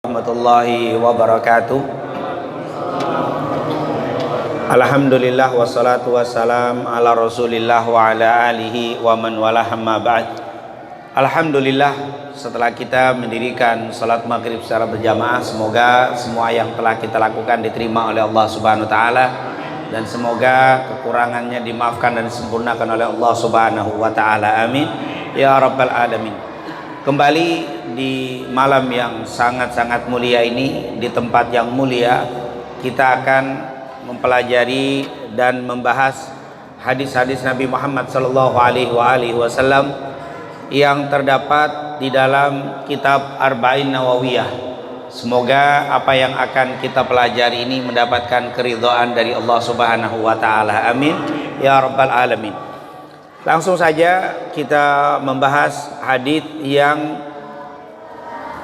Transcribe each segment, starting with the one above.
Warahmatullahi wabarakatuh. Alhamdulillah wassalatu wassalam ala Rasulillah wa ala alihi wa man wala hamma ba'd. Alhamdulillah, setelah kita mendirikan salat maghrib secara berjamaah, semoga semua yang telah kita lakukan diterima oleh Allah Subhanahu wa taala, dan semoga kekurangannya dimaafkan dan disempurnakan oleh Allah Subhanahu wa taala. Amin ya rabbal alamin. Kembali di malam yang sangat-sangat mulia ini, di tempat yang mulia, kita akan mempelajari dan membahas hadis-hadis Nabi Muhammad sallallahu alaihi wasallam yang terdapat di dalam kitab Arba'in Nawawiyah. Semoga apa yang akan kita pelajari ini mendapatkan keridhaan dari Allah Subhanahu wa taala. Amin ya rabbal alamin. Langsung saja kita membahas hadis yang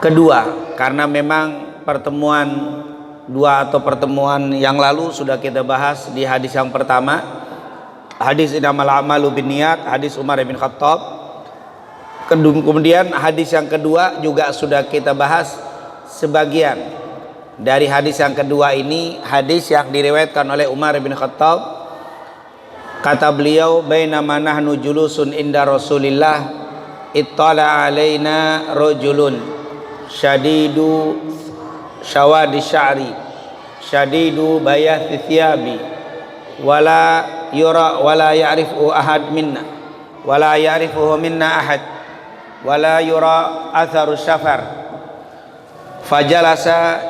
kedua, karena memang pertemuan yang lalu sudah kita bahas di hadis yang pertama, hadis innamal a'malu binniyat, hadis Umar bin Khattab. Kemudian hadis yang kedua juga sudah kita bahas sebagian dari hadis yang kedua ini, hadis yang diriwayatkan oleh Umar bin Khattab. Kata beliau, bainama nahnu julusun inda Rasulillah ittala alaina rajulun syadidu syawadi sya'ri syadidu bayathi thiyabi wala yura wala ya'rifu ahad minna wala ya'rifuhu minna ahad wala yura atharu syafar. Fajalasa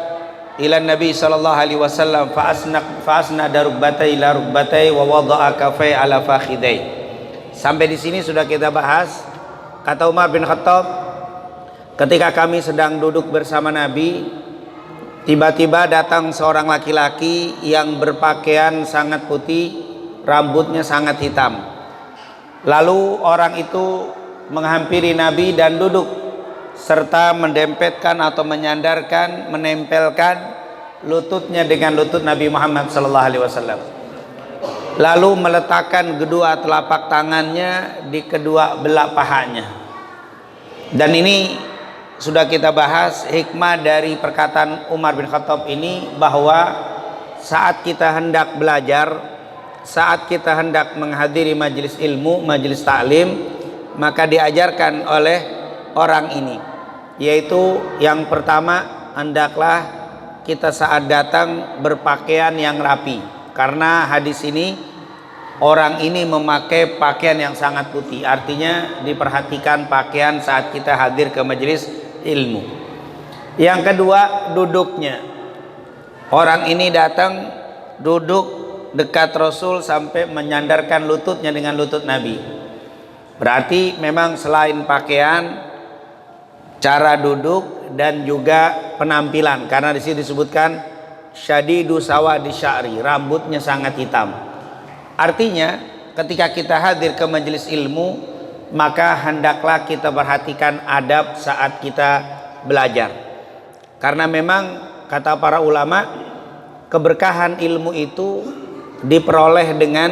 ila Nabi sallallahu alaihi wasallam fa asnada rukbatai ila rukbatai wa wada'a kafai ala fakhidai. Sampai di sini sudah kita bahas. Kata Umar bin Khattab, ketika kami sedang duduk bersama Nabi, tiba-tiba datang seorang laki-laki yang berpakaian sangat putih, rambutnya sangat hitam. Lalu orang itu menghampiri Nabi dan duduk serta mendempetkan atau menempelkan lututnya dengan lutut Nabi Muhammad sallallahu alaihi wasallam. Lalu meletakkan kedua telapak tangannya di kedua belah pahanya. Dan ini sudah kita bahas hikmah dari perkataan Umar bin Khattab ini, bahwa saat kita hendak belajar, saat kita hendak menghadiri majelis ilmu, majelis taklim, maka diajarkan oleh orang ini, yaitu yang pertama, hendaklah kita saat datang berpakaian yang rapi. Karena hadis ini, orang ini memakai pakaian yang sangat putih, artinya diperhatikan pakaian saat kita hadir ke majelis ilmu. Yang kedua, duduknya. Orang ini datang duduk dekat Rasul sampai menyandarkan lututnya dengan lutut Nabi. Berarti memang selain pakaian, cara duduk dan juga penampilan, karena di sini disebutkan syadidu sawadi sya'ri, rambutnya sangat hitam. Artinya ketika kita hadir ke majelis ilmu, maka hendaklah kita perhatikan adab saat kita belajar. Karena memang kata para ulama, keberkahan ilmu itu diperoleh dengan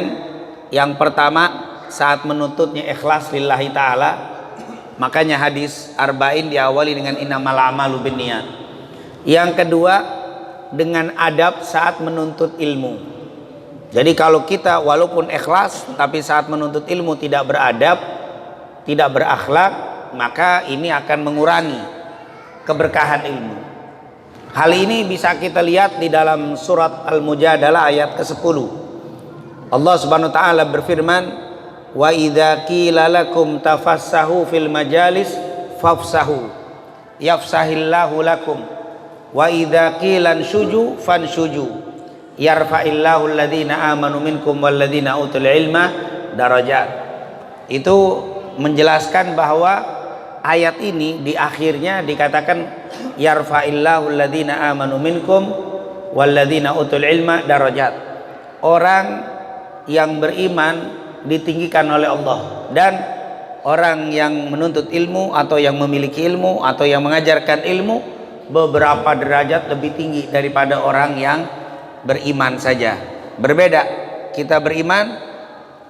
yang pertama, saat menuntutnya ikhlas lillahi ta'ala. Makanya hadis arba'in diawali dengan innamal a'malu binniyat. Yang kedua, dengan adab saat menuntut ilmu. Jadi kalau kita walaupun ikhlas tapi saat menuntut ilmu tidak beradab, tidak berakhlak, maka ini akan mengurangi keberkahan ilmu. Hal ini bisa kita lihat di dalam surat Al-Mujadalah ayat ke-10. Allah Subhanahu wa taala berfirman, wa idza qila lakum tafassahu fil majalis fafsahu yafsahillahu lakum wa idza qila anshuju fanshuju yarfa'illahu alladhina amanu minkum walladhina utul ilma darajat. Itu menjelaskan bahwa ayat ini di akhirnya dikatakan yarfa'illahu alladhina amanu minkum walladhina utul ilma darajat. Orang yang beriman ditinggikan oleh Allah, dan orang yang menuntut ilmu atau yang memiliki ilmu atau yang mengajarkan ilmu beberapa derajat lebih tinggi daripada orang yang beriman saja. Berbeda, kita beriman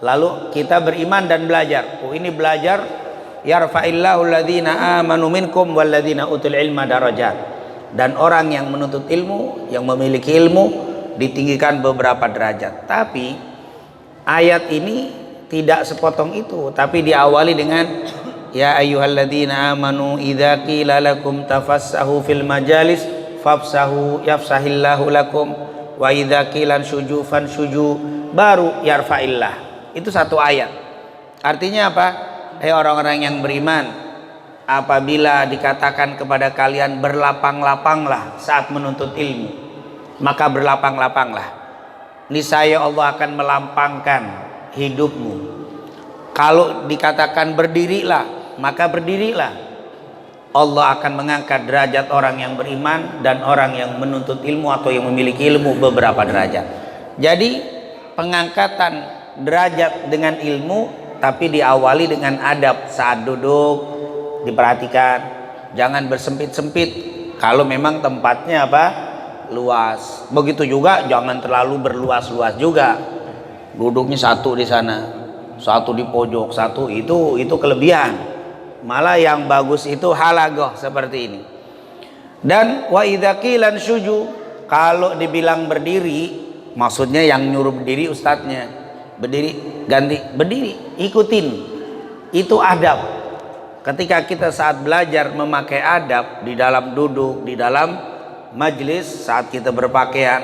lalu kita beriman dan belajar. Oh, ini belajar, yarfa'illahu alladhina amanu minkum walladhina utul ilma darajat. Dan orang yang menuntut ilmu, yang memiliki ilmu ditinggikan beberapa derajat. Tapi ayat ini tidak sepotong itu, tapi diawali dengan ya ayyuhalladzina amanu idza qila lakum tafassahu fil majalis fafsahu yafsahillahu lakum wa idza qila syuju fansyuju, baru yarfa'illah. Itu satu ayat. Artinya apa? Hai orang-orang yang beriman, apabila dikatakan kepada kalian berlapang-lapanglah saat menuntut ilmu, maka berlapang-lapanglah. Niscaya Allah akan melampangkan hidupmu. Kalau dikatakan berdirilah, maka berdirilah. Allah akan mengangkat derajat orang yang beriman dan orang yang menuntut ilmu atau yang memiliki ilmu beberapa derajat. Jadi pengangkatan derajat dengan ilmu, tapi diawali dengan adab saat duduk. Diperhatikan, jangan bersempit-sempit kalau memang tempatnya apa? Luas. Begitu juga jangan terlalu berluas-luas juga. Duduknya satu di sana, satu di pojok, satu itu kelebihan. Malah yang bagus itu halagoh seperti ini. Dan wa idza qila syuju, kalau dibilang berdiri, maksudnya yang nyuruh berdiri ustadznya. Berdiri, ganti berdiri, ikutin. Itu adab. Ketika kita saat belajar memakai adab di dalam duduk, di dalam majlis, saat kita berpakaian,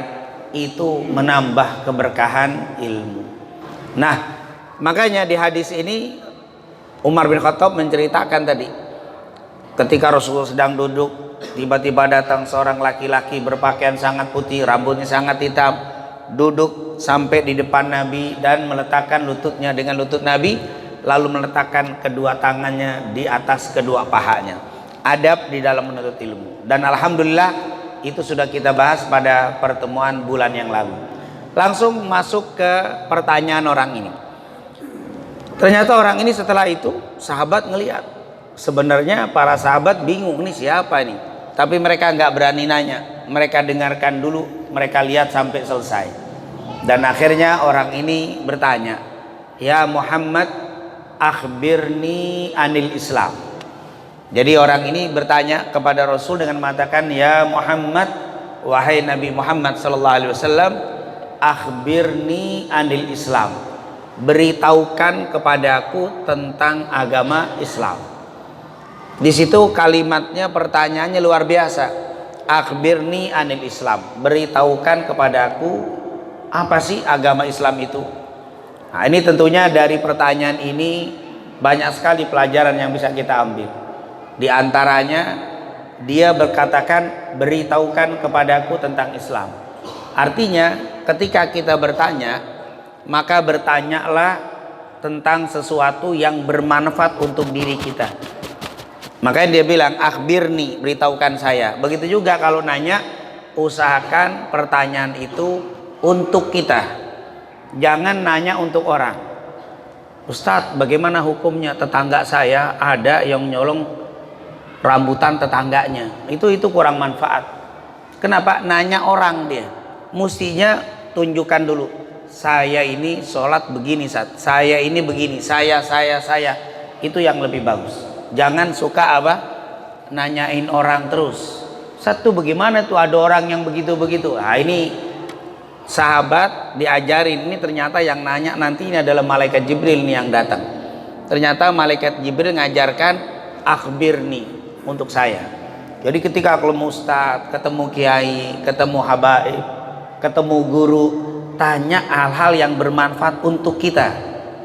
itu menambah keberkahan ilmu. Nah, makanya di hadis ini Umar bin Khattab menceritakan tadi, ketika Rasulullah sedang duduk, tiba-tiba datang seorang laki-laki berpakaian sangat putih, rambutnya sangat hitam, duduk sampai di depan Nabi dan meletakkan lututnya dengan lutut Nabi, lalu meletakkan kedua tangannya di atas kedua pahanya. Adab di dalam menuntut ilmu. Dan alhamdulillah itu sudah kita bahas pada pertemuan bulan yang lalu. Langsung masuk ke pertanyaan orang ini. Ternyata orang ini setelah itu sahabat ngelihat. Sebenarnya para sahabat bingung, nih siapa nih? Tapi mereka nggak berani nanya. Mereka dengarkan dulu, mereka lihat sampai selesai. Dan akhirnya orang ini bertanya, ya Muhammad, akhbirni anil Islam. Jadi orang ini bertanya kepada Rasul dengan mengatakan, ya Muhammad, wahai Nabi Muhammad sallallahu alaihi wasallam, akhbirni anil Islam. Beritahukan kepadaku tentang agama Islam. Di situ kalimatnya, pertanyaannya luar biasa. Akhbirni anil Islam. Beritahukan kepadaku apa sih agama Islam itu. Nah, ini tentunya dari pertanyaan ini banyak sekali pelajaran yang bisa kita ambil. Di antaranya dia berkatakan beritahukan kepadaku tentang Islam. Artinya ketika kita bertanya, maka bertanyalah tentang sesuatu yang bermanfaat untuk diri kita. Makanya dia bilang akhbirni, beritahukan saya. Begitu juga kalau nanya, usahakan pertanyaan itu untuk kita. Jangan nanya untuk orang. Ustadz, bagaimana hukumnya tetangga saya ada yang nyolong rambutan tetangganya? Itu kurang manfaat. Kenapa? Nanya orang dia. Mestinya tunjukkan dulu. Saya ini sholat begini, saya ini begini, saya. Itu yang lebih bagus. Jangan suka apa? Nanyain orang terus. Satu, bagaimana tuh ada orang yang begitu-begitu. Nah, ini sahabat diajarin. Ini ternyata yang nanya nanti ini adalah malaikat Jibril nih yang datang. Ternyata malaikat Jibril ngajarkan akhbirni untuk saya. Jadi ketika ketemu ustadz, ketemu kiai, ketemu habaib, ketemu guru, tanya hal-hal yang bermanfaat untuk kita.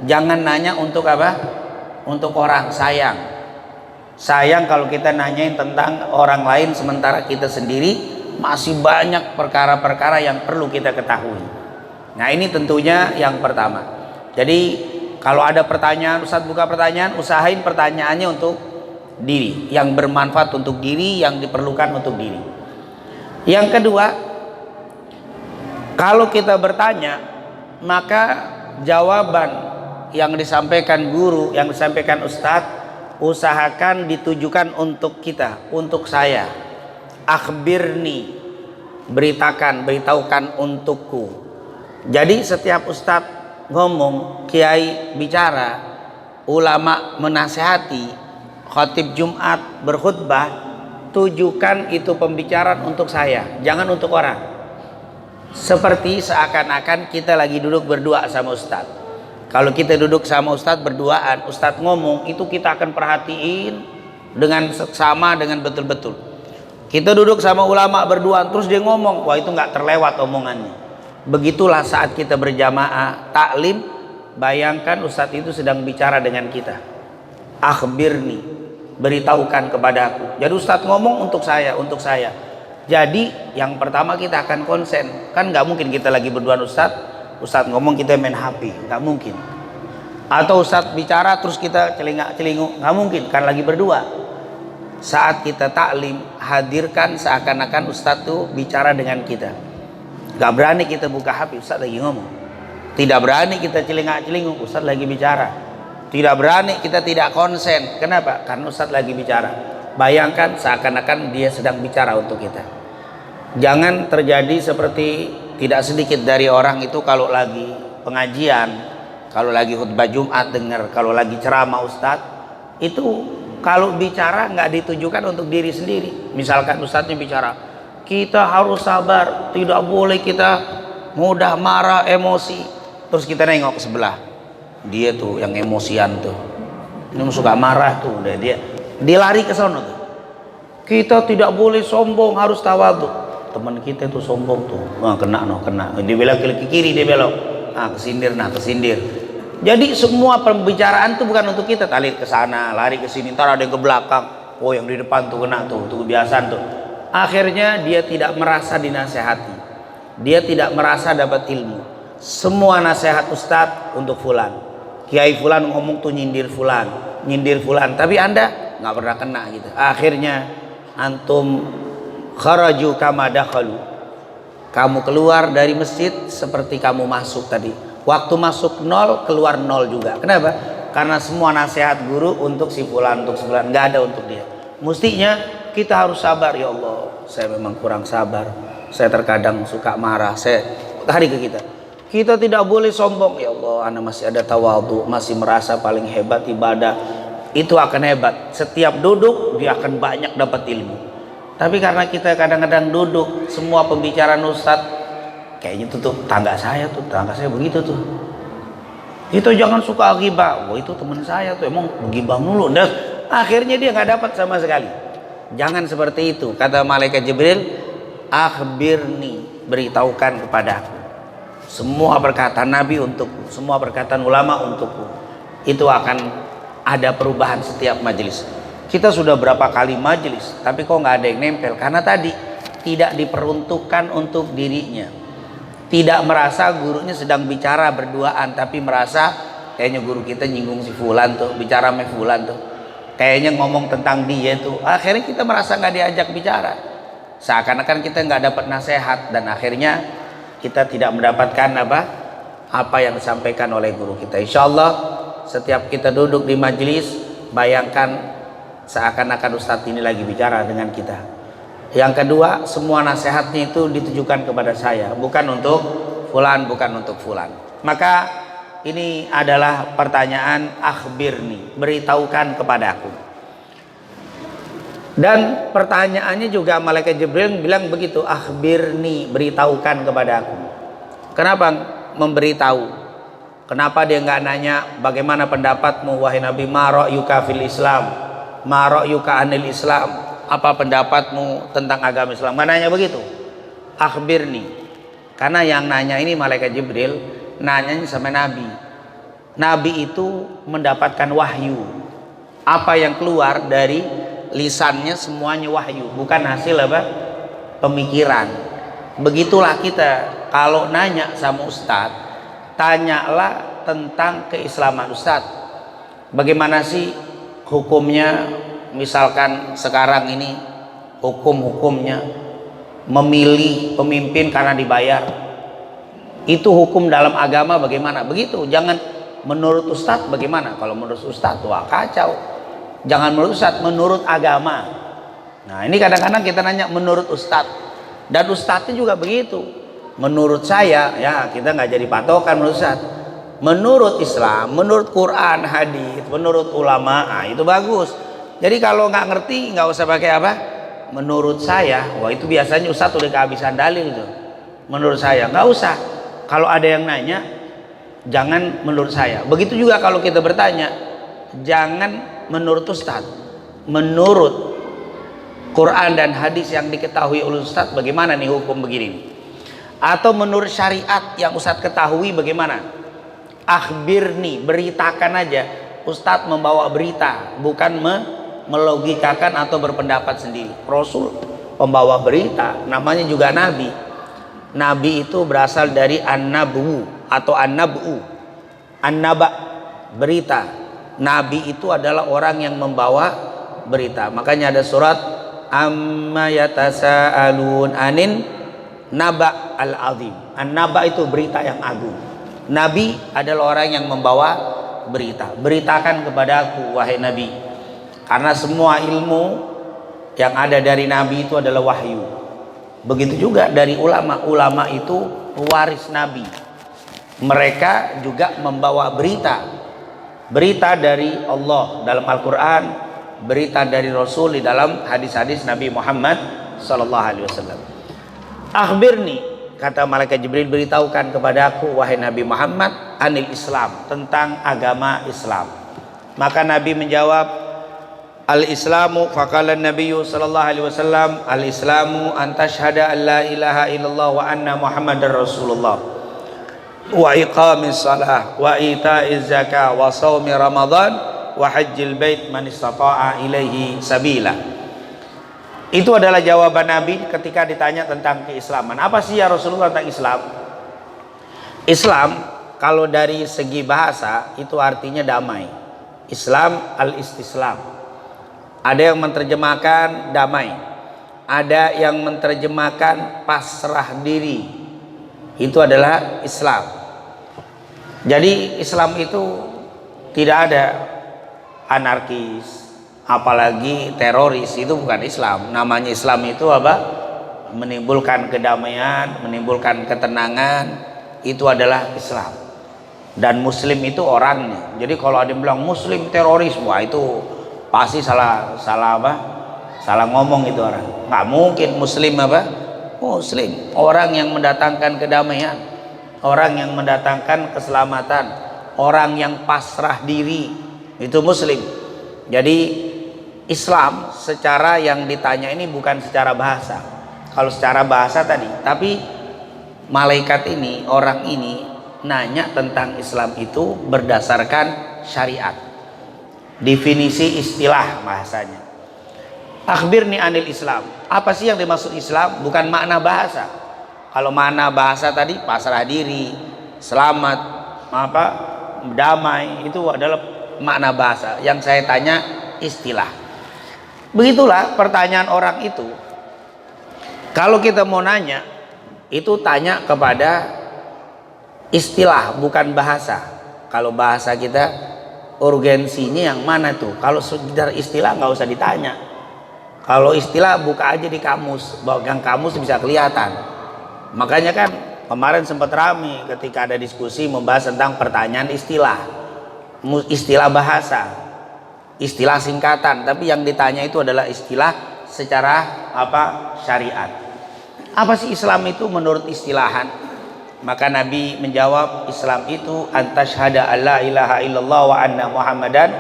Jangan nanya untuk apa? Untuk orang. Sayang kalau kita nanyain tentang orang lain sementara kita sendiri masih banyak perkara-perkara yang perlu kita ketahui. Nah, ini tentunya yang pertama. Jadi kalau ada pertanyaan, Ustadz buka pertanyaan, usahain pertanyaannya untuk diri, yang bermanfaat untuk diri, yang diperlukan untuk diri. Yang kedua, kalau kita bertanya, maka jawaban yang disampaikan guru, yang disampaikan ustadz, usahakan ditujukan untuk kita, untuk saya. Akhbirni, beritahukan untukku. Jadi setiap ustadz ngomong, kiai bicara, ulama menasehati, khatib Jumat berkhutbah, tujukan itu pembicaraan untuk saya, jangan untuk orang. Seperti seakan-akan kita lagi duduk berdua sama ustadz. Kalau kita duduk sama ustadz berduaan, ustadz ngomong, itu kita akan perhatiin dengan seksama, dengan betul-betul. Kita duduk sama ulama berduaan, terus dia ngomong, wah itu nggak terlewat omongannya. Begitulah saat kita berjamaah taklim, bayangkan ustadz itu sedang bicara dengan kita. Akhbirni, beritahukan kepadaku. Jadi ustadz ngomong untuk saya, untuk saya. Jadi yang pertama kita akan konsen. Kan nggak mungkin kita lagi berduaan Ustadz ngomong kita main HP, nggak mungkin. Atau Ustadz bicara terus kita celingak-celinguk, nggak mungkin, kan lagi berdua. Saat kita taklim, hadirkan seakan-akan Ustadz tuh bicara dengan kita. Nggak berani kita buka HP, Ustadz lagi ngomong. Tidak berani kita celingak-celinguk, Ustadz lagi bicara. Tidak berani kita tidak konsen. Kenapa? Karena Ustadz lagi bicara. Bayangkan seakan-akan dia sedang bicara untuk kita. Jangan terjadi seperti tidak sedikit dari orang itu kalau lagi pengajian, kalau lagi khutbah Jumat dengar, kalau lagi ceramah Ustadz, itu kalau bicara nggak ditujukan untuk diri sendiri. Misalkan Ustadznya bicara, kita harus sabar, tidak boleh kita mudah marah, emosi. Terus kita nengok ke sebelah, dia tuh yang emosian tuh, ini suka marah tuh, dia lari ke sana tuh. Kita tidak boleh sombong, harus tawadhu. Teman kita itu sombong tuh, nah, kena. Dia belok ke kiri, dia belok, kesindir. Jadi semua pembicaraan itu bukan untuk kita, tarik ke sana, lari ke sini, ntar ada yang ke belakang, oh yang di depan tuh kena tuh kebiasaan tuh. Akhirnya dia tidak merasa dinasehati, dia tidak merasa dapat ilmu. Semua nasihat ustadz untuk fulan, kiai fulan ngomong tuh nyindir fulan, tapi anda nggak pernah kena gitu. Akhirnya antum kharaju kama dakhalu, kamu keluar dari masjid seperti kamu masuk tadi. Waktu masuk 0, keluar 0 juga. Kenapa? Karena semua nasihat guru untuk si fulan, nggak ada untuk dia. Mestinya kita harus sabar. Ya Allah, saya memang kurang sabar, saya terkadang suka marah. Saya tarik ke kita tidak boleh sombong. Ya Allah, ana masih ada tawadhu, masih merasa paling hebat ibadah. Itu akan hebat. Setiap duduk dia akan banyak dapat ilmu. Tapi karena kita kadang-kadang duduk, semua pembicaraan ustadz, kayaknya tuh tangga saya begitu tuh. Itu jangan suka ghibah. Wah itu teman saya tuh emang ghibah mulu. Dan akhirnya dia nggak dapat sama sekali. Jangan seperti itu. Kata malaikat Jibril, akhbirni, beritahukan kepadaku. Semua perkataan Nabi untukku, semua perkataan ulama untukku. Itu akan ada perubahan setiap majelis. Kita sudah berapa kali majelis, tapi kok nggak ada yang nempel? Karena tadi tidak diperuntukkan untuk dirinya. Tidak merasa gurunya sedang bicara berduaan, tapi merasa kayaknya guru kita nyinggung si fulan tuh, bicara sama fulan tuh, kayaknya ngomong tentang dia tuh. Akhirnya kita merasa nggak diajak bicara, seakan-akan kita nggak dapat nasihat, dan akhirnya kita tidak mendapatkan apa yang disampaikan oleh guru kita. Insya Allah setiap kita duduk di majelis, bayangkan seakan-akan ustadz ini lagi bicara dengan kita. Yang kedua, semua nasihatnya itu ditujukan kepada saya, bukan untuk fulan, bukan untuk fulan. Maka ini adalah pertanyaan akhbirni, beritahukan kepadaku. Dan pertanyaannya juga malaikat Jibril bilang begitu, akhbirni, beritahukan kepadaku. Kenapa memberitahu? Kenapa dia nggak nanya bagaimana pendapatmu wahai Nabi, ma ra'yuka fil Islam, ma ra'yuka anil Islam, apa pendapatmu tentang agama Islam? Nggak nanya begitu, akhbirni. Karena yang nanya ini malaikat Jibril, nanyanya sama Nabi. Nabi itu mendapatkan wahyu, apa yang keluar dari lisannya semuanya wahyu, bukan hasil pemikiran. Begitulah kita kalau nanya sama ustadz, tanyalah tentang keislaman ustadz. Bagaimana sih hukumnya, misalkan sekarang ini hukum-hukumnya memilih pemimpin karena dibayar, itu hukum dalam agama bagaimana? Begitu. Jangan menurut ustadz bagaimana. Kalau menurut ustadz, wah kacau. Jangan menurut ustadz, menurut agama. Nah ini kadang-kadang kita nanya menurut ustadz, dan ustadznya juga begitu. Menurut saya, ya kita nggak jadi patokan menurut ustadz. Menurut Islam, menurut Quran, hadis, menurut ulama, nah, itu bagus. Jadi kalau nggak ngerti nggak usah pakai apa. Menurut saya, wah itu biasanya ustadz udah kehabisan dalil itu. Menurut saya nggak usah. Kalau ada yang nanya, jangan menurut saya. Begitu juga kalau kita bertanya, jangan menurut ustadz, menurut Quran dan hadis yang diketahui oleh ustadz bagaimana nih hukum begini, atau menurut syariat yang ustadz ketahui bagaimana. Akhbirni, beritakan aja. Ustadz membawa berita, bukan melogikakan atau berpendapat sendiri. Rasul pembawa berita, namanya juga nabi. Nabi itu berasal dari an-nabu atau an-nabu. An-naba, berita. Nabi itu adalah orang yang membawa berita. Makanya ada surat amma yatasaalun anin naba al-azim. An-naba itu berita yang agung. Nabi adalah orang yang membawa berita. Beritakan kepadaku wahai Nabi. Karena semua ilmu yang ada dari Nabi itu adalah wahyu. Begitu juga dari ulama. Ulama itu pewaris Nabi. Mereka juga membawa berita. Berita dari Allah dalam Al-Quran, berita dari Rasul di dalam hadis-hadis Nabi Muhammad SAW. Akhbirni, kata malaikat Jibril, beritahukan kepadaku wahai Nabi Muhammad, anil Islam, tentang agama Islam. Maka Nabi menjawab, al-Islamu, faqala Nabiyyu sallallahu alaihi wasallam, al-Islamu an tashhada an la ilaha illallah wa anna Muhammadar Rasulullah, wa iqamis salah, wa ita'iz zakah, wa shaumi Ramadan, wa hajjil bait man istata'a ilaihi sabila. Itu adalah jawaban Nabi ketika ditanya tentang keislaman. Apa sih ya Rasulullah tentang Islam? Islam kalau dari segi bahasa itu artinya damai. Islam al-istislam. Ada yang menerjemahkan damai, ada yang menerjemahkan pasrah diri. Itu adalah Islam. Jadi Islam itu tidak ada anarkis, apalagi teroris. Itu bukan Islam. Namanya Islam itu apa? Menimbulkan kedamaian, menimbulkan ketenangan. Itu adalah Islam. Dan Muslim itu orangnya. Jadi kalau ada yang bilang Muslim teroris, wah itu pasti salah apa? Salah ngomong itu orang. Nggak mungkin. Muslim apa? Muslim, orang yang mendatangkan kedamaian, orang yang mendatangkan keselamatan, orang yang pasrah diri, itu Muslim. Jadi Islam secara yang ditanya ini bukan secara bahasa. Kalau secara bahasa tadi, tapi malaikat ini, orang ini nanya tentang Islam itu berdasarkan syariat. Definisi istilah bahasanya. Akhbirni anil Islam. Apa sih yang dimaksud Islam? Bukan makna bahasa. Kalau makna bahasa tadi pasrah diri, selamat, apa, damai, itu adalah makna bahasa. Yang saya tanya istilah. Begitulah pertanyaan orang itu. Kalau kita mau nanya, itu tanya kepada istilah, bukan bahasa. Kalau bahasa kita urgensinya yang mana tuh? Kalau sekedar istilah nggak usah ditanya. Kalau istilah buka aja di kamus, yang kamus bisa kelihatan. Makanya kan kemarin sempat ramai ketika ada diskusi membahas tentang pertanyaan istilah, istilah bahasa, istilah singkatan. Tapi yang ditanya itu adalah istilah secara apa? Syariat. Apa sih Islam itu menurut istilahan? Maka Nabi menjawab, Islam itu antashhada alla ilaha illallah wa anna Muhammadan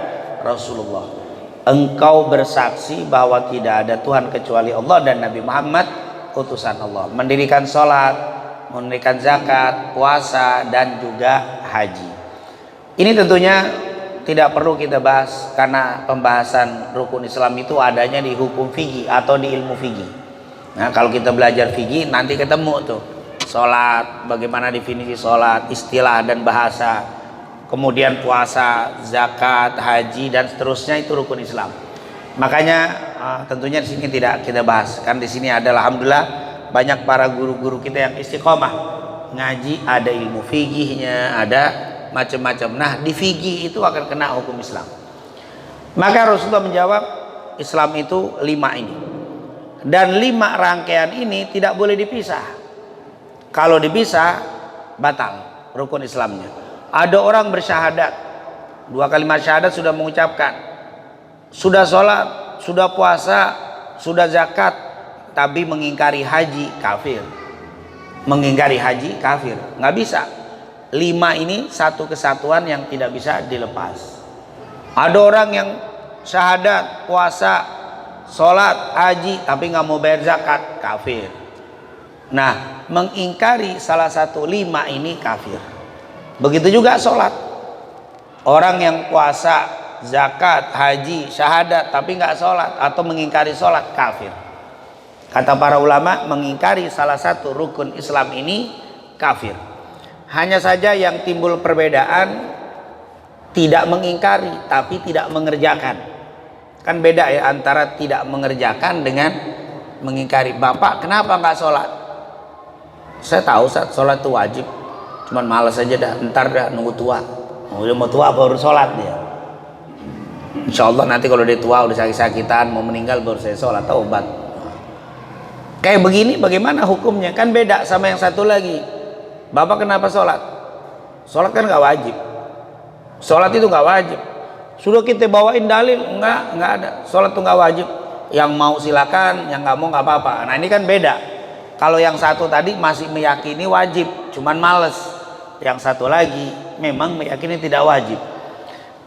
Rasulullah. Engkau bersaksi bahwa tidak ada Tuhan kecuali Allah dan Nabi Muhammad utusan Allah. Mendirikan sholat, mendirikan zakat, puasa, dan juga haji. Ini tentunya tidak perlu kita bahas karena pembahasan rukun Islam itu adanya di hukum fikih atau di ilmu fikih. Nah, kalau kita belajar fikih nanti ketemu tuh sholat, bagaimana definisi sholat, istilah dan bahasa, kemudian puasa, zakat, haji dan seterusnya, itu rukun Islam. Makanya tentunya di sini tidak kita bahas, kan di sini adalah alhamdulillah banyak para guru-guru kita yang istiqomah ngaji, ada ilmu fikihnya, ada macam-macam. Nah, di fikih itu akan kena hukum Islam. Maka Rasulullah menjawab, Islam itu 5 ini, dan 5 rangkaian ini tidak boleh dipisah. Kalau dipisah batal rukun Islamnya. Ada orang bersyahadat, 2 kalimat syahadat sudah mengucapkan, sudah sholat, sudah puasa, sudah zakat, tapi mengingkari haji, kafir. Mengingkari haji, kafir. Nggak bisa. 5 ini satu kesatuan yang tidak bisa dilepas. Ada orang yang syahadat, puasa, sholat, haji, tapi nggak mau bayar zakat, kafir. Nah, mengingkari salah satu 5 ini kafir. Begitu juga sholat. Orang yang puasa, zakat, haji, syahadat, tapi nggak sholat atau mengingkari sholat, kafir. Kata para ulama, mengingkari salah satu rukun Islam ini kafir. Hanya saja yang timbul perbedaan, tidak mengingkari tapi tidak mengerjakan. Kan beda ya antara tidak mengerjakan dengan mengingkari. Bapak kenapa nggak sholat? Saya tahu saat sholat itu wajib, cuman malas aja dah, ntar dah nunggu tua. Udah mau tua baru sholat dia. Insya Allah nanti kalau dia tua udah sakit-sakitan mau meninggal baru saya sholat, taubat. Kayak begini bagaimana hukumnya? Kan beda sama yang satu lagi. Bapak kenapa sholat? Sholat kan nggak wajib. Sholat itu nggak wajib. Sudah kita bawain dalil, nggak ada. Sholat itu nggak wajib. Yang mau silakan, yang nggak mau nggak apa-apa. Nah ini kan beda. Kalau yang satu tadi masih meyakini wajib, cuman males. Yang satu lagi memang meyakini tidak wajib.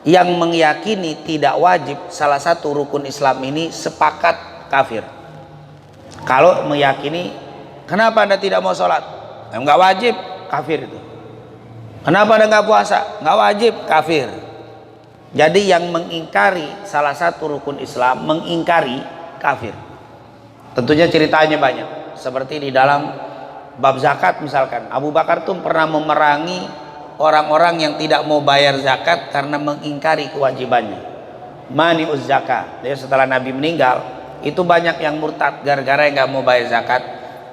Yang meyakini tidak wajib, salah satu rukun Islam ini sepakat kafir. Kalau meyakini, kenapa Anda tidak mau sholat? Nggak wajib, kafir itu. Kenapa Anda nggak puasa? Nggak wajib, kafir. Jadi yang mengingkari salah satu rukun Islam, mengingkari, kafir. Tentunya ceritanya banyak. Seperti di dalam bab zakat misalkan, Abu Bakar tuh pernah memerangi orang-orang yang tidak mau bayar zakat karena mengingkari kewajibannya. Mani'uz zakat. Jadi setelah Nabi meninggal, itu banyak yang murtad gara-gara yang nggak mau bayar zakat,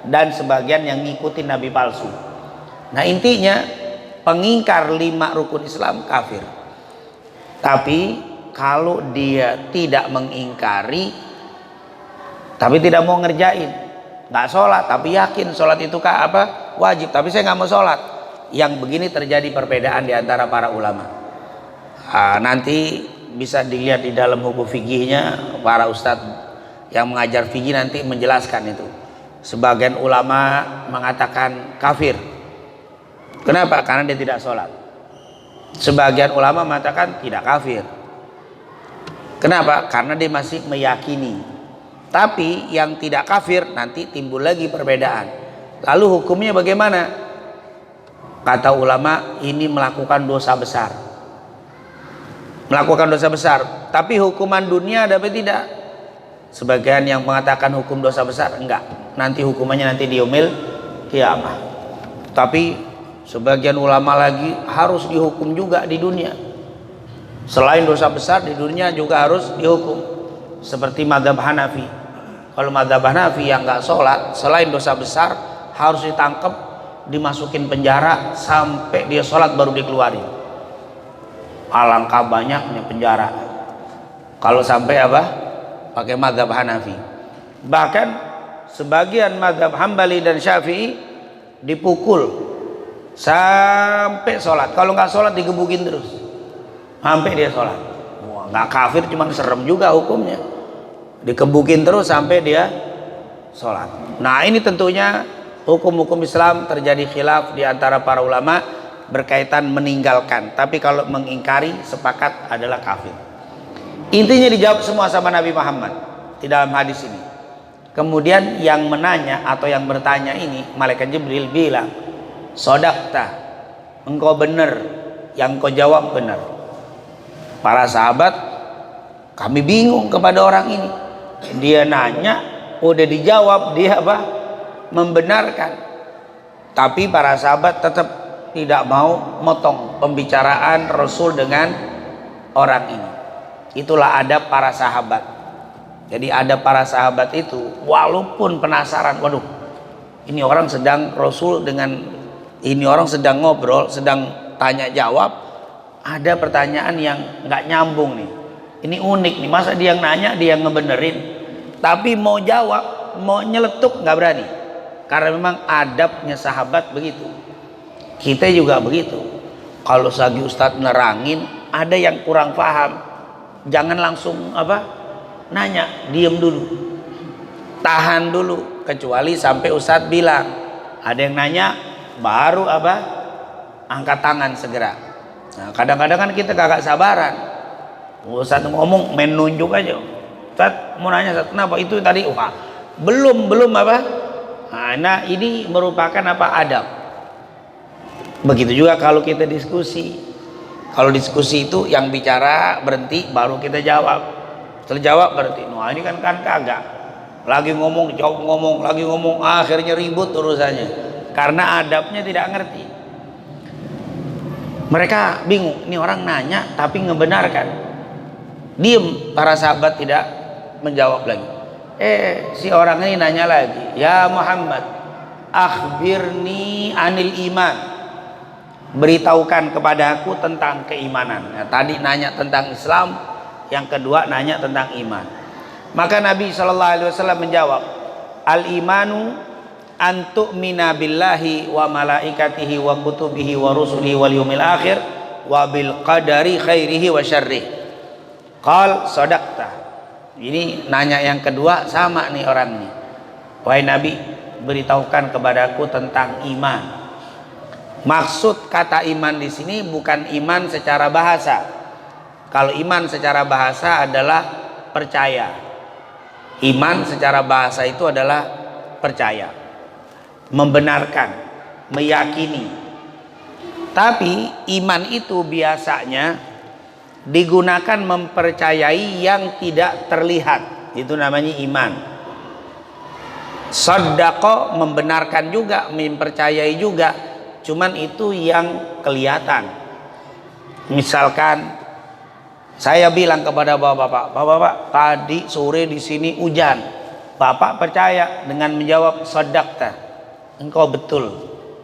dan sebagian yang ngikutin Nabi palsu. Nah intinya pengingkar 5 rukun Islam kafir. Tapi kalau dia tidak mengingkari tapi tidak mau ngerjain, nggak sholat tapi yakin sholat itu wajib, tapi saya nggak mau sholat, yang begini terjadi perbedaan di antara para ulama. Nanti bisa dilihat di dalam hukum fikihnya, para ustadz yang mengajar fikih nanti menjelaskan itu. Sebagian ulama mengatakan kafir. Kenapa? Karena dia tidak sholat. Sebagian ulama mengatakan tidak kafir. Kenapa? Karena dia masih meyakini. Tapi yang tidak kafir nanti timbul lagi perbedaan. Lalu hukumnya bagaimana? Kata ulama, ini melakukan dosa besar. Melakukan dosa besar. Tapi hukuman dunia ada apa tidak? Sebagian yang mengatakan hukum dosa besar, enggak. Nanti hukumannya nanti di yaumil kiamah. Tapi sebagian ulama lagi harus dihukum juga di dunia. Selain dosa besar di dunia juga harus dihukum. Seperti mazhab Hanafi. Kalau mazhab Hanafi yang enggak sholat, selain dosa besar harus ditangkap, dimasukin penjara sampai dia sholat baru dikeluarin. Alangkah banyaknya penjara. Kalau sampai pakai mazhab Hanafi. Bahkan sebagian mazhab Hambali dan Syafi'i dipukul sampai sholat. Kalau nggak sholat digebukin terus sampai dia sholat. Wah, nggak kafir, cuman serem juga hukumnya. Dikebukin terus sampai dia sholat. Nah ini tentunya hukum-hukum Islam terjadi khilaf di antara para ulama berkaitan meninggalkan. Tapi kalau mengingkari sepakat adalah kafir. Intinya dijawab semua sama Nabi Muhammad di dalam hadis ini. Kemudian yang menanya atau yang bertanya ini, malaikat Jibril bilang, "Shodaqta, engkau benar, yang kau jawab benar." Para sahabat, kami bingung kepada orang ini. Dia nanya udah dijawab dia apa? Membenarkan. Tapi para sahabat tetap tidak mau motong pembicaraan Rasul dengan orang ini. Itulah adab para sahabat. Jadi adab para sahabat itu, walaupun penasaran, waduh, ini orang sedang Rasul dengan ini orang sedang ngobrol, sedang tanya jawab, ada pertanyaan yang nggak nyambung nih. Ini unik nih, masa dia yang nanya, dia yang ngebenerin, tapi mau jawab, mau nyeletuk nggak berani. Karena memang adabnya sahabat begitu. Kita juga begitu. Kalau lagi Ustadz nerangin, ada yang kurang paham, jangan langsung apa? Nanya, diem dulu, tahan dulu, kecuali sampai Ustadz bilang. Ada yang nanya, baru apa? Angkat tangan segera. Nah, kadang-kadang kan kita kagak sabaran. Ustadz ngomong main nunjuk aja. Ustadz mau nanya, Ustadz, kenapa itu tadi? Wah, belum apa? Nah, ini merupakan apa? Adab. Begitu juga kalau kita diskusi. Kalau diskusi itu yang bicara berhenti, baru kita jawab. Setelah jawab berhenti. Nah, ini kan kagak. Lagi ngomong, jawab ngomong, lagi ngomong, akhirnya ribut urusannya. Karena adabnya tidak ngerti. Mereka bingung, ini orang nanya tapi ngebenarkan. Diem, para sahabat tidak menjawab lagi. Si orang ini nanya lagi, ya Muhammad, akhbirni anil iman, beritahukan kepada aku tentang keimanan. Nah, tadi nanya tentang Islam, yang kedua nanya tentang iman. Maka Nabi SAW menjawab, al imanu an tu'mina billahi wa malaikatihi wa kutubihi wa rusulihi wal yawmil akhir wa bil qadari khairihi wa syarrihi. Qal sadaqta. Ini nanya yang kedua, sama nih orang ini. Wahai Nabi, beritahukan kepadaku tentang iman. Maksud kata iman di sini bukan iman secara bahasa. Kalau iman secara bahasa adalah percaya. Iman secara bahasa itu adalah percaya, membenarkan, meyakini. Tapi iman itu biasanya digunakan mempercayai yang tidak terlihat, itu namanya iman. Shadaqah membenarkan juga, mempercayai juga, cuman itu yang kelihatan. Misalkan saya bilang kepada bapak-bapak, tadi sore di sini hujan. Bapak percaya dengan menjawab shadaqta, engkau betul,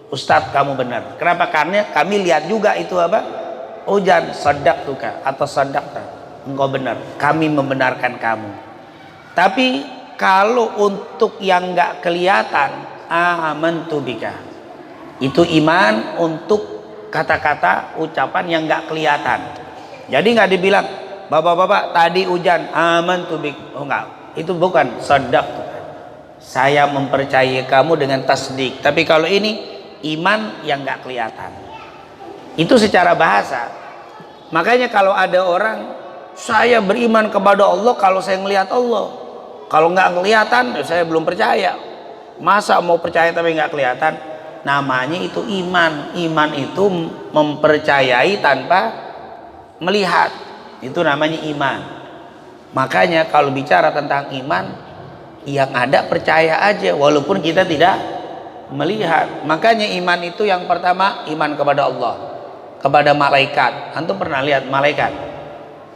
Ustadz kamu benar. Kenapa? Karena kami lihat juga itu apa? Hujan, shadaqtuka atau shadaqta, engkau benar, kami membenarkan kamu. Tapi kalau untuk yang nggak kelihatan, amantu bika, itu iman untuk kata-kata ucapan yang nggak kelihatan. Jadi nggak dibilang, bapak-bapak tadi hujan, amantu bika, oh enggak, itu bukan shadaqtuka, saya mempercayai kamu dengan tasdik. Tapi kalau ini iman yang nggak kelihatan, itu secara bahasa. Makanya kalau ada orang, saya beriman kepada Allah kalau saya melihat Allah. Kalau nggak kelihatan, saya belum percaya. Masa mau percaya tapi nggak kelihatan? Namanya itu iman. Iman itu mempercayai tanpa melihat. Itu namanya iman. Makanya kalau bicara tentang iman, yang ada percaya aja walaupun kita tidak melihat. Makanya iman itu yang pertama, iman kepada Allah, kepada malaikat. Antum pernah lihat malaikat?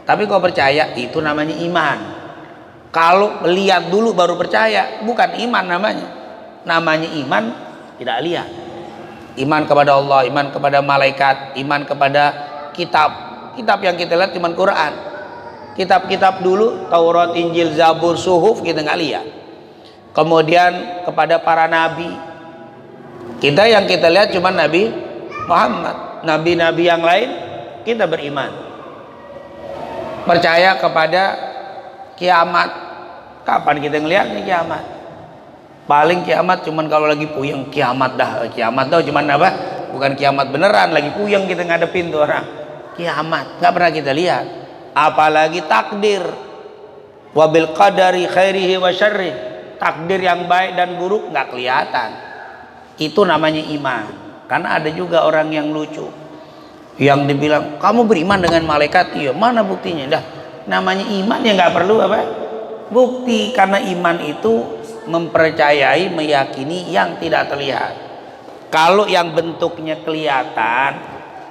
Tapi kau percaya, itu namanya iman. Kalau lihat dulu baru percaya, bukan iman namanya. Namanya iman tidak lihat. Iman kepada Allah, iman kepada malaikat, iman kepada kitab. Kitab yang kita lihat cuma Quran. Kitab-kitab dulu, Taurat, Injil, Zabur, Suhuf, kita nggak lihat. Kemudian kepada para nabi, kita yang kita lihat cuma Nabi Muhammad. Nabi-nabi yang lain kita beriman. Percaya kepada kiamat. Kapan kita ngelihat nih kiamat? Paling kiamat cuman kalau lagi puyeng, kiamat dah cuman apa? Bukan kiamat beneran, lagi puyeng kita ngadepin tuh orang. Kiamat nggak pernah kita lihat. Apalagi takdir. Wabil qadari khairihi wa syarrih. Takdir yang baik dan buruk nggak kelihatan. Itu namanya iman. Karena ada juga orang yang lucu, yang dibilang kamu beriman dengan malaikat. Iya, mana buktinya? Dah, namanya iman ya nggak perlu apa bukti, karena iman itu mempercayai, meyakini yang tidak terlihat. Kalau yang bentuknya kelihatan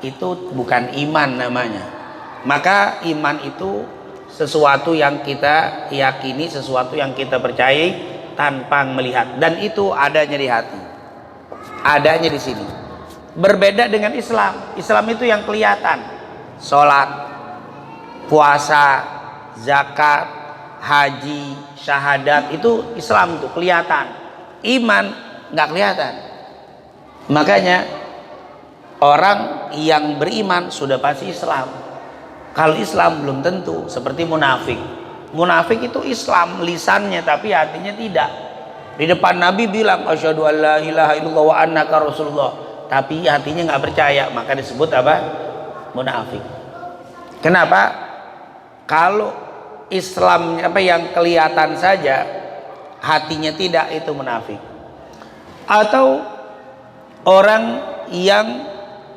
itu bukan iman namanya. Maka iman itu sesuatu yang kita yakini, sesuatu yang kita percayai tanpa melihat, dan itu adanya di hati, adanya di sini. Berbeda dengan Islam. Islam itu yang kelihatan, sholat, puasa, zakat, haji, syahadat, itu Islam tuh kelihatan. Iman nggak kelihatan. Makanya orang yang beriman sudah pasti Islam. Kalau Islam belum tentu, seperti munafik. Munafik itu Islam lisannya tapi hatinya tidak. Di depan Nabi bilang asyhadu alla ilaha illallah wa annaka rasulullah, tapi hatinya nggak percaya, maka disebut apa? Munafik. Kenapa? Kalau Islam apa yang kelihatan saja, hatinya tidak, itu munafik. Atau orang yang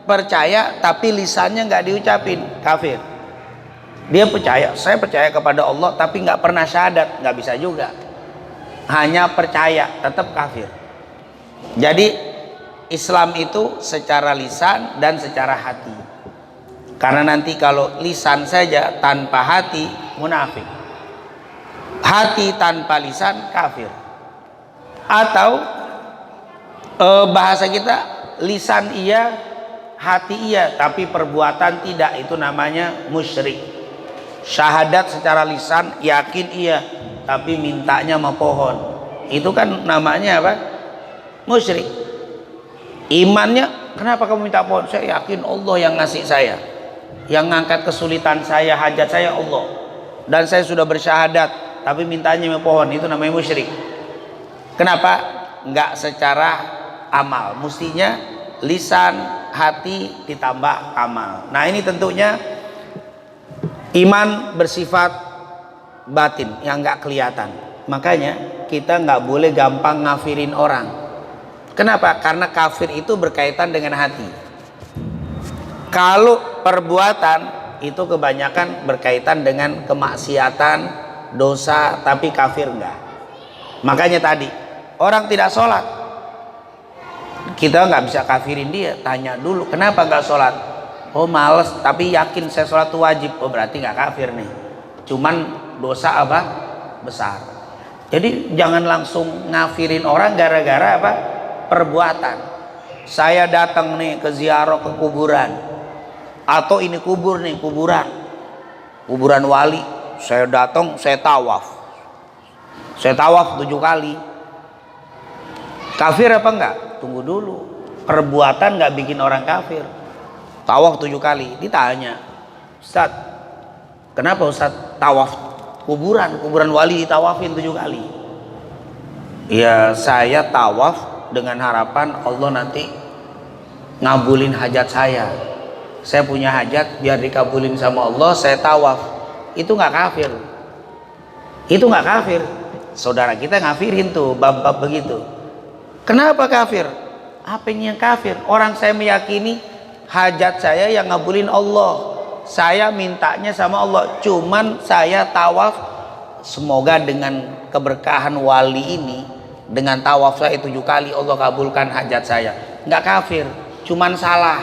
percaya tapi lisannya nggak diucapin, kafir. Dia percaya, saya percaya kepada Allah tapi nggak pernah syahadat, nggak bisa juga. Hanya percaya, tetap kafir. Jadi Islam itu secara lisan dan secara hati. Karena nanti kalau lisan saja tanpa hati, munafik. Hati tanpa lisan, kafir. Atau bahasa kita, lisan iya, hati iya, tapi perbuatan tidak, itu namanya musyrik. Syahadat secara lisan, yakin iya, tapi mintanya sama pohon, itu kan namanya apa? Musyrik. Imannya, kenapa kamu minta pohon? Saya yakin Allah yang ngasih saya, yang ngangkat kesulitan saya, hajat saya Allah, dan saya sudah bersyahadat tapi mintanya sama pohon, itu namanya musyrik. Kenapa? Enggak secara amal, mestinya lisan, hati ditambah amal. Nah ini tentunya iman bersifat batin yang nggak kelihatan. Makanya kita nggak boleh gampang ngafirin orang. Kenapa? Karena kafir itu berkaitan dengan hati. Kalau perbuatan itu kebanyakan berkaitan dengan kemaksiatan, dosa, tapi kafir enggak. Makanya tadi orang tidak sholat, kita nggak bisa kafirin dia. Tanya dulu, kenapa nggak sholat? Oh males, tapi yakin saya sholat itu wajib. Oh berarti nggak kafir nih, cuman dosa apa? Besar. Jadi jangan langsung ngafirin orang gara-gara apa? Perbuatan. Saya datang nih ke ziarah ke kuburan, atau ini kubur nih, kuburan wali, saya datang, saya tawaf 7 kali. Kafir apa enggak? Tunggu dulu, perbuatan nggak bikin orang kafir. Tawaf 7 kali, ditanya, Ustaz, kenapa Ustaz tawaf kuburan wali ditawafin 7 kali? Ya saya tawaf dengan harapan Allah nanti ngabulin hajat saya. Saya punya hajat biar dikabulin sama Allah, saya tawaf. Itu nggak kafir. Itu nggak kafir. Saudara kita ngafirin tuh bab-bab begitu. Kenapa kafir? Apa yang kafir? Orang saya meyakini hajat saya yang ngabulin Allah, saya mintanya sama Allah, cuman saya tawaf, semoga dengan keberkahan wali ini, dengan tawaf saya 7 kali Allah kabulkan hajat saya. Nggak kafir, cuman salah.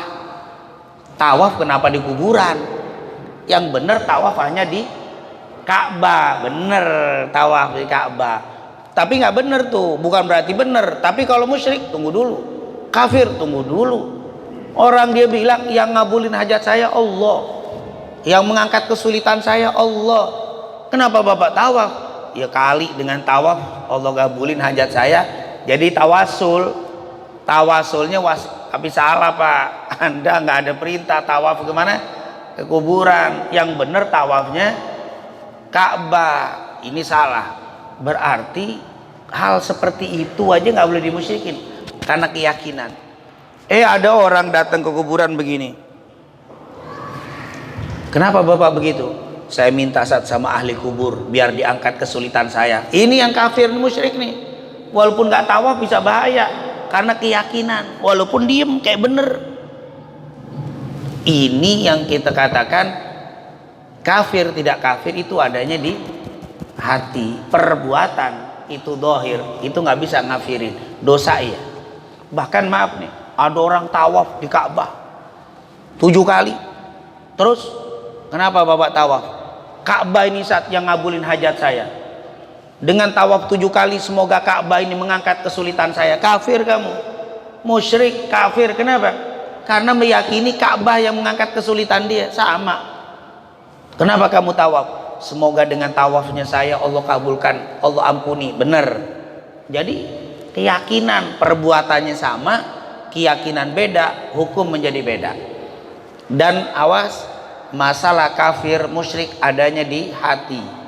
Tawaf kenapa di kuburan? Yang benar tawaf hanya di Ka'bah. Bener tawaf di Ka'bah, tapi nggak bener tuh, bukan berarti bener. Tapi kalau musyrik tunggu dulu, kafir tunggu dulu. Orang dia bilang yang ngabulin hajat saya Allah, yang mengangkat kesulitan saya Allah. Kenapa Bapak tawaf? Ya kali dengan tawaf Allah ngabulin hajat saya, jadi tawasul. Tawasulnya tapi salah Pak, Anda nggak ada perintah tawaf kemana? Ke kuburan. Yang benar tawafnya Ka'bah. Ini salah. Berarti hal seperti itu aja nggak boleh dimusyrikin karena keyakinan. Ada orang datang ke kuburan begini, kenapa Bapak begitu? Saya minta sama ahli kubur biar diangkat kesulitan saya. Ini yang kafir, musyrik nih. Walaupun nggak tawaf bisa bahaya karena keyakinan, walaupun diem kayak bener. Ini yang kita katakan kafir. Tidak kafir itu adanya di hati. Perbuatan itu dohir, itu nggak bisa ngafirin dosa ya. Bahkan maaf nih, ada orang tawaf di Ka'bah 7 kali. Terus kenapa bapak tawaf? Ka'bah ini saat yang ngabulin hajat saya. Dengan tawaf 7 kali semoga Ka'bah ini mengangkat kesulitan saya. Kafir kamu, musyrik, kafir. Kenapa? Karena meyakini Ka'bah yang mengangkat kesulitan dia. Sama. Kenapa kamu tawaf? Semoga dengan tawafnya saya Allah kabulkan, Allah ampuni. Benar. Jadi keyakinan perbuatannya sama, keyakinan beda, hukum menjadi beda. Dan awas, masalah kafir musyrik adanya di hati.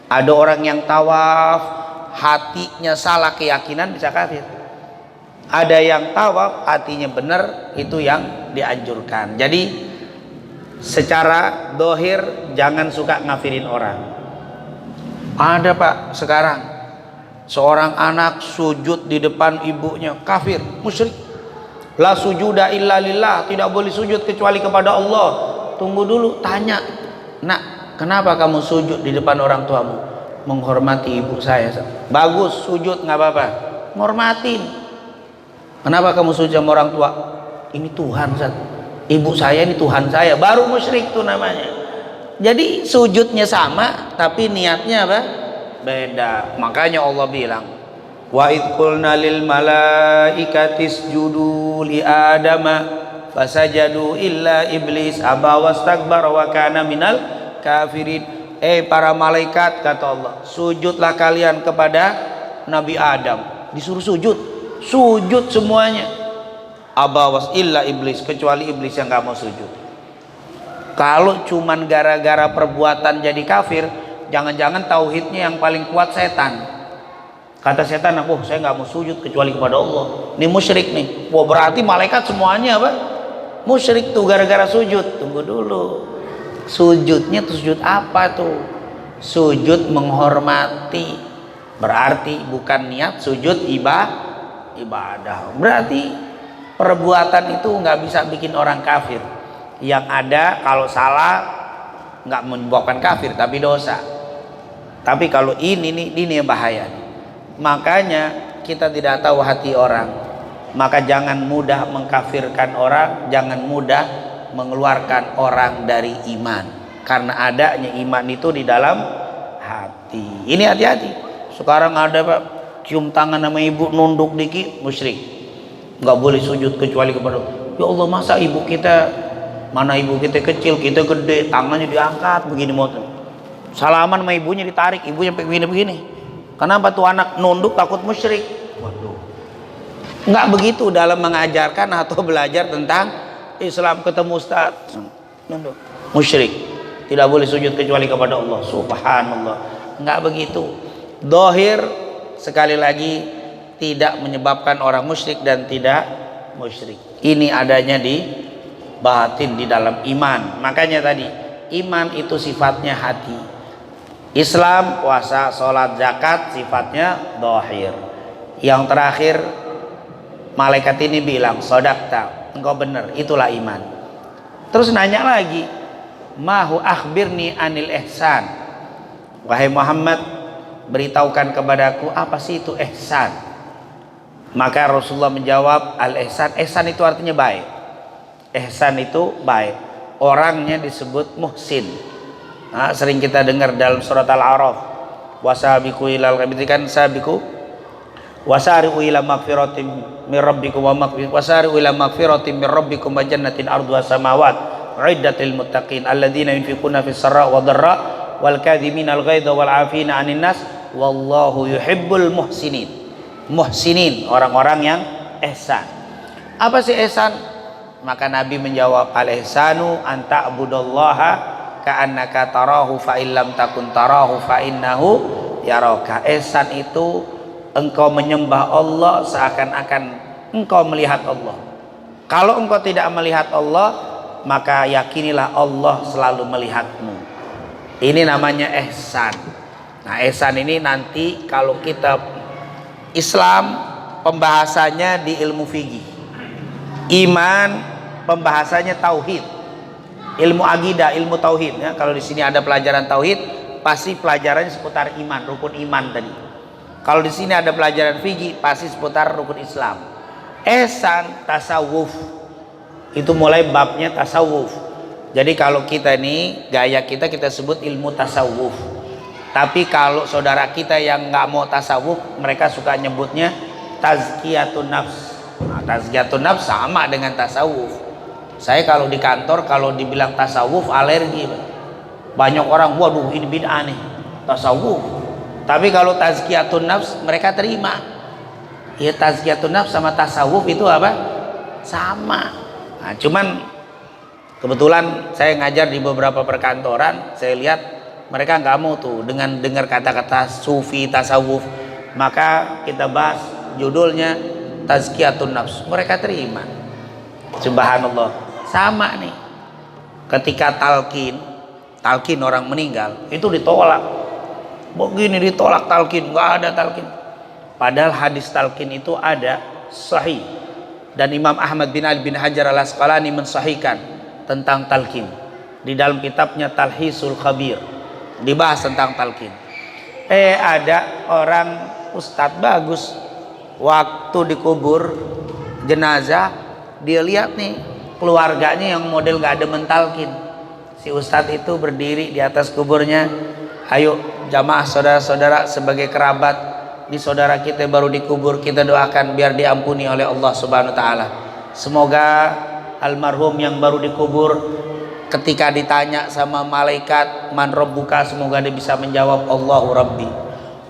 Ada orang yang tawaf hatinya salah keyakinan bisa kafir. Ada yang tawaf hatinya benar, itu yang dianjurkan. Jadi secara dohir jangan suka ngafirin orang. Ada pak sekarang seorang anak sujud di depan ibunya, kafir musyrik. La sujuda illa lillah, tidak boleh sujud kecuali kepada Allah. Tunggu dulu, tanya, nak, kenapa kamu sujud di depan orang tuamu? Menghormati ibu saya. Bagus, sujud nggak apa-apa, menghormatin. Kenapa kamu sujud sama orang tua? Ini Tuhan, Ustaz. Ibu saya ini Tuhan saya. Baru musyrik tuh namanya. Jadi sujudnya sama tapi niatnya apa? Beda. Makanya Allah bilang, wa idh qulna lil malaikati isjudu li adama fasajadu illa iblis aba wastakbara wa kana minal kafirin. Para malaikat, kata Allah, sujudlah kalian kepada Nabi Adam. Disuruh sujud, sujud semuanya. Abawas illa iblis, kecuali iblis yang gak mau sujud. Kalau cuman gara-gara perbuatan jadi kafir, jangan-jangan tauhidnya yang paling kuat setan. Kata setan, saya gak mau sujud kecuali kepada Allah. Ini musyrik nih. Wah, berarti malaikat semuanya apa? Musyrik tuh gara-gara sujud. Tunggu dulu, sujudnya tuh sujud apa tuh? Sujud menghormati. Berarti bukan niat sujud ibadah. Berarti perbuatan itu nggak bisa bikin orang kafir. Yang ada kalau salah nggak menyebabkan kafir tapi dosa. Tapi kalau ini yang bahaya. Makanya kita tidak tahu hati orang. Maka jangan mudah mengkafirkan orang, jangan mudah mengeluarkan orang dari iman. Karena adanya iman itu di dalam hati. Ini hati-hati. Sekarang ada pak, cium tangan sama ibu, nunduk dikit, musyrik. Nggak boleh sujud kecuali kepada Allah. Ya Allah, masa ibu kita, mana ibu kita kecil, kita gede, tangannya diangkat begini, mau salaman sama ibunya ditarik, ibunya begini. Kenapa tuh anak nunduk takut musyrik? Waduh. Nggak begitu dalam mengajarkan atau belajar tentang Islam. Ketemu ustaz nunduk, musyrik. Tidak boleh sujud kecuali kepada Allah. Subhanallah. Nggak begitu. Dohir sekali lagi tidak menyebabkan orang musyrik dan tidak musyrik. Ini adanya di batin, di dalam iman. Makanya tadi iman itu sifatnya hati. Islam, puasa, sholat, zakat sifatnya dohir. Yang terakhir malaikat ini bilang, sodakta, engkau benar, itulah iman. Terus nanya lagi, mahu akhbirni anil ihsan. Wahai Muhammad, beritahukan kepadaku apa sih itu ihsan. Maka Rasulullah menjawab, al-ihsan, ihsan itu artinya baik. Ihsan itu baik. Orangnya disebut muhsin. Nah, sering kita dengar dalam surat Al-A'raf, wasabiqu ilal kan sabiqu wasari'u ila magfiratin min rabbikum wa wasari'u ila magfiratin min rabbikum wa jannatin arduha samawat uiddatil muttaqin alladzina yunfiquna fis sarra wa dharra wal kadhiminal ghaidha wal 'afina 'anil nas wallahu yuhibbul muhsinin. Muhsinin, orang-orang yang ihsan. Apa sih ihsan? Maka Nabi menjawab, al-ihsanu an ta'budallaha ka'annaka tarahu fa illam takun tarahu fa innahu yaraka. Ihsan itu engkau menyembah Allah seakan-akan engkau melihat Allah. Kalau engkau tidak melihat Allah, maka yakinilah Allah selalu melihatmu. Ini namanya ihsan. Nah, ihsan ini nanti kalau kita Islam pembahasannya di ilmu fikih. Iman pembahasannya tauhid. Ilmu akidah, ilmu tauhid ya. Kalau di sini ada pelajaran tauhid, pasti pelajarannya seputar iman, rukun iman tadi. Kalau di sini ada pelajaran fikih pasti seputar rukun Islam. Ihsan tasawuf. Itu mulai babnya tasawuf. Jadi kalau kita ini gaya kita sebut ilmu tasawuf. Tapi kalau saudara kita yang nggak mau tasawuf, mereka suka nyebutnya tazkiyatun nafs. Nah, tazkiyatun nafs sama dengan tasawuf. Saya kalau di kantor kalau dibilang tasawuf alergi. Banyak orang, waduh ini bid'ah nih, tasawuf. Tapi kalau tazkiyatun nafs mereka terima. Ya tazkiyatun nafs sama tasawuf itu apa? Sama. Nah, cuman kebetulan saya ngajar di beberapa perkantoran, saya lihat mereka nggak mau tuh dengan dengar kata-kata sufi, tasawuf. Maka kita bahas judulnya tazkiyatun nafs. Mereka terima. Subhanallah. Sama nih. Ketika talqin orang meninggal itu ditolak. Begini ditolak talqin, nggak ada talqin. Padahal hadis talqin itu ada sahih. Dan Imam Ahmad bin Ali bin Hajar al-Asqalani mensahihkan tentang talqin di dalam kitabnya Talhisul Khabir, dibahas tentang talqin. Ada orang ustadz bagus, waktu dikubur jenazah dia lihat nih keluarganya yang model gak ada mentalkin. Si ustadz itu berdiri di atas kuburnya, ayo jamaah saudara-saudara sebagai kerabat, di saudara kita baru dikubur, kita doakan biar diampuni oleh Allah Subhanahu wa taala. Semoga almarhum yang baru dikubur ketika ditanya sama malaikat man rabbuka, semoga dia bisa menjawab Allahu Rabbi.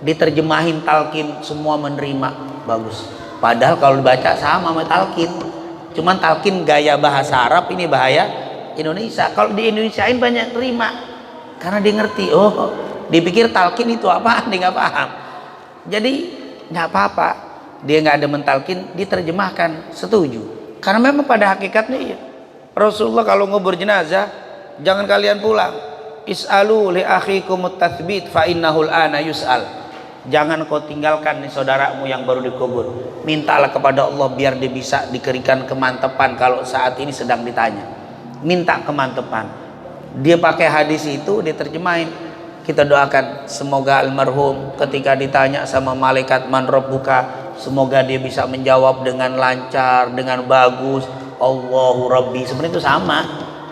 Diterjemahin talqin, semua menerima, bagus. Padahal kalau dibaca sama talqin, cuman talqin gaya bahasa Arab, ini bahaya Indonesia. Kalau di Indonesiain banyak terima karena dia ngerti, oh dipikir talqin itu apa, dia nggak paham. Jadi nggak apa-apa, dia nggak ada mentalkin, diterjemahkan, setuju. Karena memang pada hakikatnya iya. Rasulullah kalau ngubur jenazah, jangan kalian pulang. Is'alu li akhikumut tathbit fa innahul ana yus'al. Jangan kau tinggalkan nih saudaramu yang baru dikubur. Mintalah kepada Allah biar dia bisa diberikan kemantepan kalau saat ini sedang ditanya. Minta kemantepan. Dia pakai hadis itu, diterjemahin. Kita doakan semoga almarhum ketika ditanya sama malaikat man rabbuka, semoga dia bisa menjawab dengan lancar, dengan bagus, Allahu Rabbi. Sebenarnya itu sama.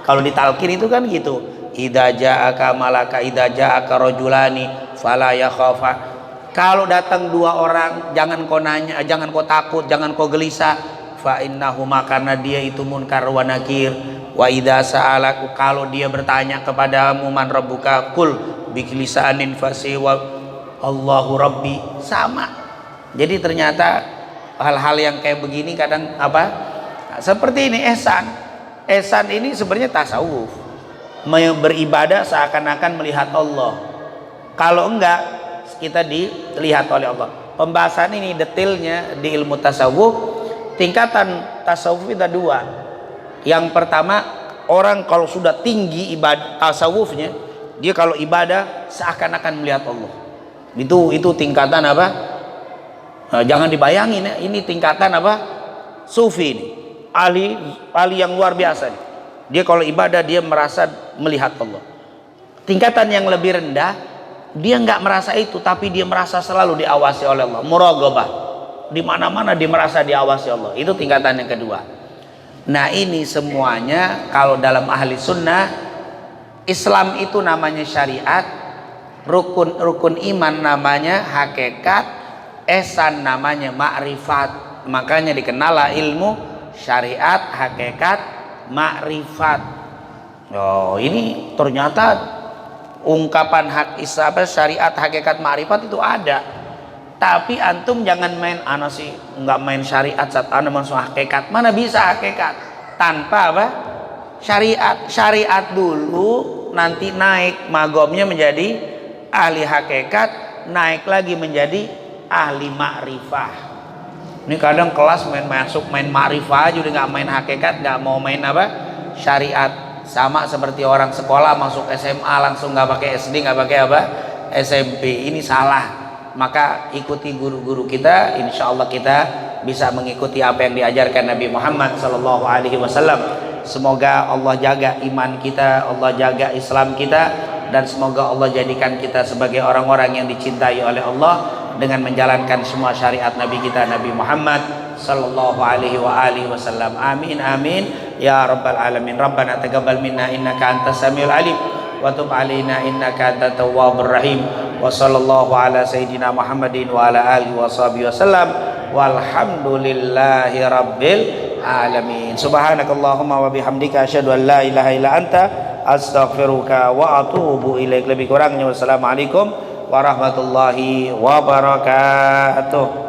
Kalau ditalkin itu kan gitu. Idza ja'aka malaka idza ja'aka rajulani fala yakhafa. Kalau datang dua orang, jangan kau nanya, jangan kau takut, jangan kau gelisah. Fa innahuma, karena dia itu munkar wa nakir. Wa idza sa'alaku, kalau dia bertanya kepadamu man rabbuka, kul biklisanin fasiwa Allahu Rabbi. Sama. Jadi ternyata hal-hal yang kayak begini kadang apa? Nah, seperti ini ihsan. Ihsan ini sebenarnya tasawuf. Beribadah seakan-akan melihat Allah. Kalau enggak, kita dilihat oleh Allah. Pembahasan ini detailnya di ilmu tasawuf. Tingkatan tasawuf itu dua. Yang pertama, orang kalau sudah tinggi ibadah tasawufnya, dia kalau ibadah seakan-akan melihat Allah. Itu tingkatan apa? Nah, jangan dibayangin ya, ini tingkatan apa? Sufi ini. Ahli yang luar biasa nih. Dia kalau ibadah dia merasa melihat Allah. Tingkatan yang lebih rendah, dia nggak merasa itu, tapi dia merasa selalu diawasi oleh Allah. Muraqabah. Di mana-mana dia merasa diawasi Allah. Itu tingkatan yang kedua. Nah, ini semuanya kalau dalam ahli sunnah, Islam itu namanya syariat, rukun iman namanya hakikat, ihsan namanya ma'rifat. Makanya dikenal ilmu syariat, hakikat, ma'rifat. Oh, ini ternyata ungkapan syariat, hakikat, ma'rifat itu ada. Tapi antum jangan main, ana sih nggak main syariat, saat ana masuk hakikat. Mana bisa hakikat tanpa apa? Syariat dulu, nanti naik magomnya menjadi ahli hakikat, naik lagi menjadi ahli ma'rifah. Ini kadang kelas main ma'rifah aja, udah nggak main hakikat, nggak mau main apa? Syariat. Sama seperti orang sekolah masuk SMA langsung nggak pakai SD, nggak pakai apa? SMP. Ini salah. Maka ikuti guru-guru kita, insya Allah kita bisa mengikuti apa yang diajarkan Nabi Muhammad SAW. Semoga Allah jaga iman kita, Allah jaga Islam kita, dan semoga Allah jadikan kita sebagai orang-orang yang dicintai oleh Allah dengan menjalankan semua syariat Nabi kita Nabi Muhammad sallallahu alaihi wa alihi wasallam. Amin amin ya rabbal alamin. Rabbana taqabbal minna innaka antas samiul alim wa tub alaina innaka antat tawwabur rahim. Wa sallallahu ala sayyidina Muhammadin wa ala alihi wa sahbihi wasallam. Walhamdulillahi rabbil alamin. Subhanakallahumma wa bihamdika asyhadu an la ilaha illa anta astaghfiruka wa atubu ilaik. Lebih kurangnya wassalamualaikum warahmatullahi wabarakatuh.